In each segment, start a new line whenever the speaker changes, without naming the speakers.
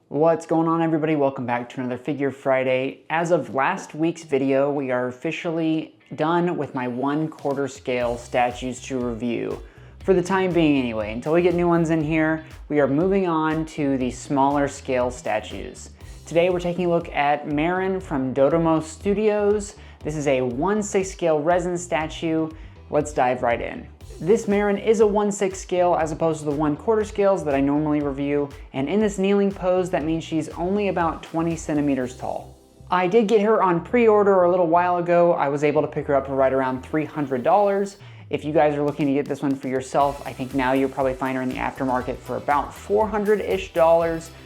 What's going on, everybody? Welcome back to another Figure Friday. As of last week's video, we are officially done with my 1/4 scale statues to review. For the time being anyway, until we get new ones in here, we are moving on to the smaller scale statues. Today we're taking a look at Marin from Dodomo Studios. This is a 1/6 scale resin statue. Let's dive right in. This Marin is a 1/6 scale as opposed to the 1/4 scales that I normally review, and in this kneeling pose, that means she's only about 20 centimeters tall. I did get her on pre-order a little while ago. I was able to pick her up for right around $300. If you guys are looking to get this one for yourself, I think now you'll probably find her in the aftermarket for about $400-ish,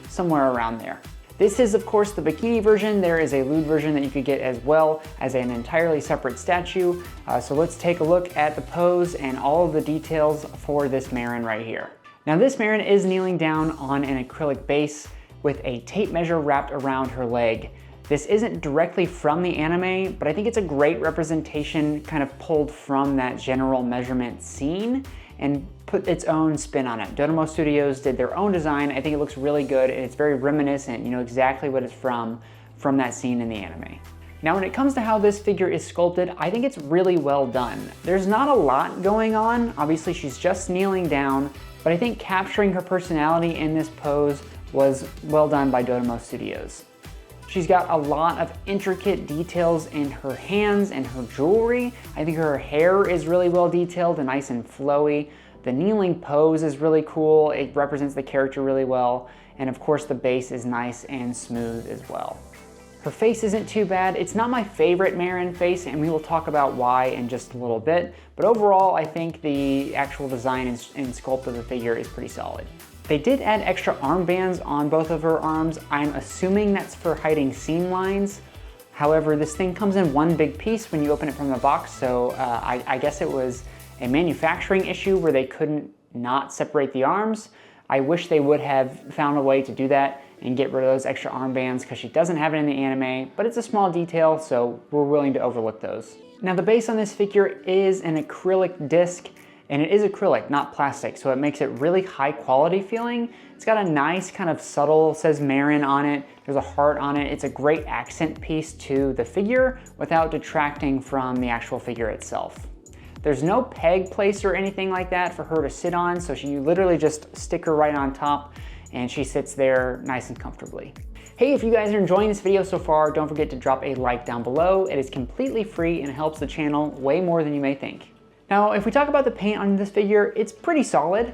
somewhere around there. This is, of course, the bikini version. There is a lewd version that you could get as well as an entirely separate statue. So let's take a look at the pose and all of the details for this Marin right here. Now this Marin is kneeling down on an acrylic base with a tape measure wrapped around her leg. This isn't directly from the anime, but I think it's a great representation kind of pulled from that general measurement scene and put its own spin on it. Dodomo Studios did their own design. I think it looks really good and it's very reminiscent. You know exactly what it's from that scene in the anime. Now when it comes to how this figure is sculpted, I think it's really well done. There's not a lot going on. Obviously she's just kneeling down, but I think capturing her personality in this pose was well done by Dodomo Studios. She's got a lot of intricate details in her hands and her jewelry. I think her hair is really well detailed and nice and flowy. The kneeling pose is really cool. It represents the character really well. And of course the base is nice and smooth as well. Her face isn't too bad. It's not my favorite Marin face, and we will talk about why in just a little bit. But overall, I think the actual design and sculpt of the figure is pretty solid. They did add extra armbands on both of her arms. I'm assuming that's for hiding seam lines. However, this thing comes in one big piece when you open it from the box, so I guess it was a manufacturing issue where they couldn't not separate the arms. I wish they would have found a way to do that and get rid of those extra armbands because she doesn't have it in the anime, but it's a small detail, so we're willing to overlook those. Now the base on this figure is an acrylic disc, and it is acrylic, not plastic, so it makes it really high quality feeling. It's got a nice kind of subtle, says Marin on it, there's a heart on it. It's a great accent piece to the figure without detracting from the actual figure itself. There's no peg place or anything like that for her to sit on, so you literally just stick her right on top and she sits there nice and comfortably. Hey, if you guys are enjoying this video so far, don't forget to drop a like down below. It is completely free and it helps the channel way more than you may think. Now, if we talk about the paint on this figure, it's pretty solid.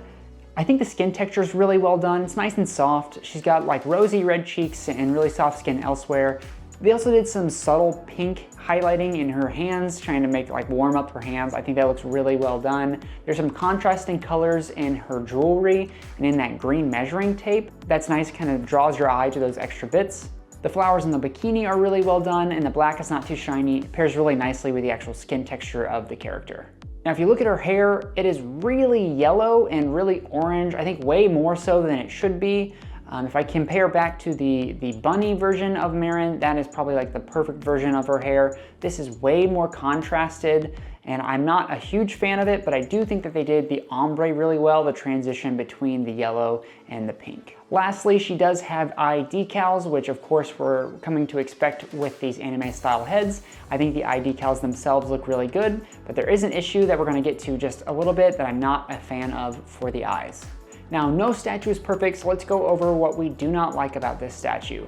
I think the skin texture is really well done. It's nice and soft. She's got like rosy red cheeks and really soft skin elsewhere. They also did some subtle pink highlighting in her hands, trying to make like warm up her hands. I think that looks really well done. There's some contrasting colors in her jewelry and in that green measuring tape. That's nice, kind of draws your eye to those extra bits. The flowers in the bikini are really well done, and the black is not too shiny. It pairs really nicely with the actual skin texture of the character. Now, if you look at her hair, it is really yellow and really orange. I think way more so than it should be. If I compare back to the bunny version of Marin, that is probably like the perfect version of her hair. This is way more contrasted, and I'm not a huge fan of it, but I do think that they did the ombre really well, the transition between the yellow and the pink. Lastly, she does have eye decals, which of course we're coming to expect with these anime style heads. I think the eye decals themselves look really good, but there is an issue that we're gonna get to just a little bit that I'm not a fan of for the eyes. Now, no statue is perfect, so let's go over what we do not like about this statue.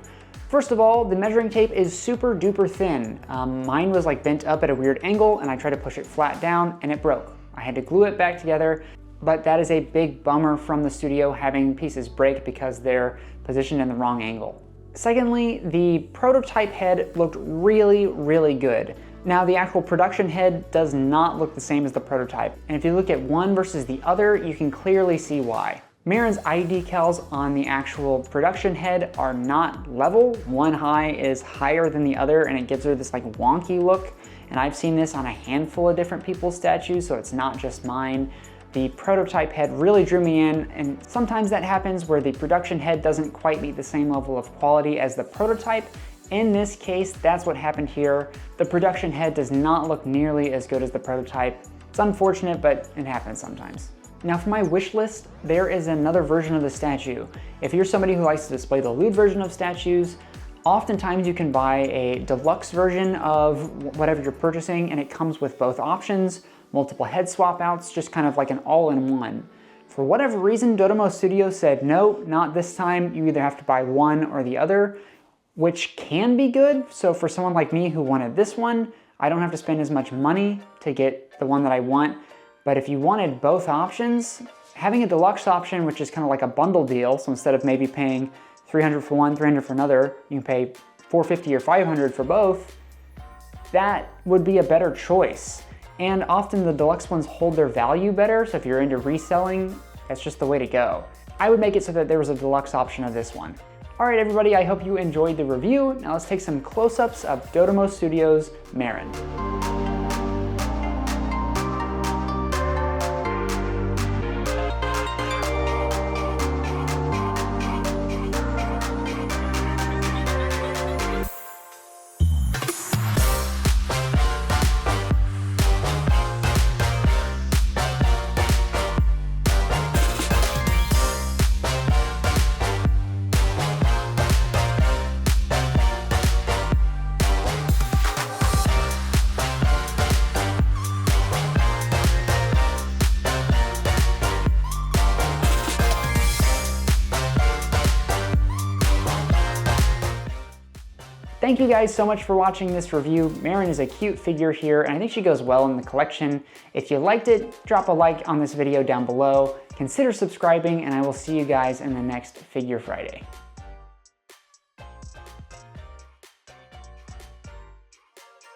First of all, the measuring tape is super duper thin. Mine was like bent up at a weird angle, and I tried to push it flat down and it broke. I had to glue it back together, but that is a big bummer from the studio, having pieces break because they're positioned in the wrong angle. Secondly, the prototype head looked really, really good. Now the actual production head does not look the same as the prototype, and if you look at one versus the other, you can clearly see why. Marin's eye decals on the actual production head are not level. One eye is higher than the other, and it gives her this like wonky look, and I've seen this on a handful of different people's statues, so it's not just mine. The prototype head really drew me in, and sometimes that happens where the production head doesn't quite meet the same level of quality as the prototype. In this case, that's what happened here. The production head does not look nearly as good as the prototype. It's unfortunate, but it happens sometimes. Now for my wish list, there is another version of the statue. If you're somebody who likes to display the lewd version of statues, oftentimes you can buy a deluxe version of whatever you're purchasing, and it comes with both options, multiple head swap outs, just kind of like an all-in-one. For whatever reason, Dodomo Studio said, no, not this time. You either have to buy one or the other, which can be good. So for someone like me who wanted this one, I don't have to spend as much money to get the one that I want. But if you wanted both options, having a deluxe option, which is kind of like a bundle deal, so instead of maybe paying $300 for one, $300 for another, you can pay $450 or $500 for both, that would be a better choice. And often the deluxe ones hold their value better, so if you're into reselling, that's just the way to go. I would make it so that there was a deluxe option of this one. All right, everybody, I hope you enjoyed the review. Now let's take some close-ups of Dodomo Studio's Marin. Thank you guys so much for watching this review. Marin is a cute figure here, and I think she goes well in the collection. If you liked it, drop a like on this video down below. Consider subscribing, and I will see you guys in the next Figure Friday.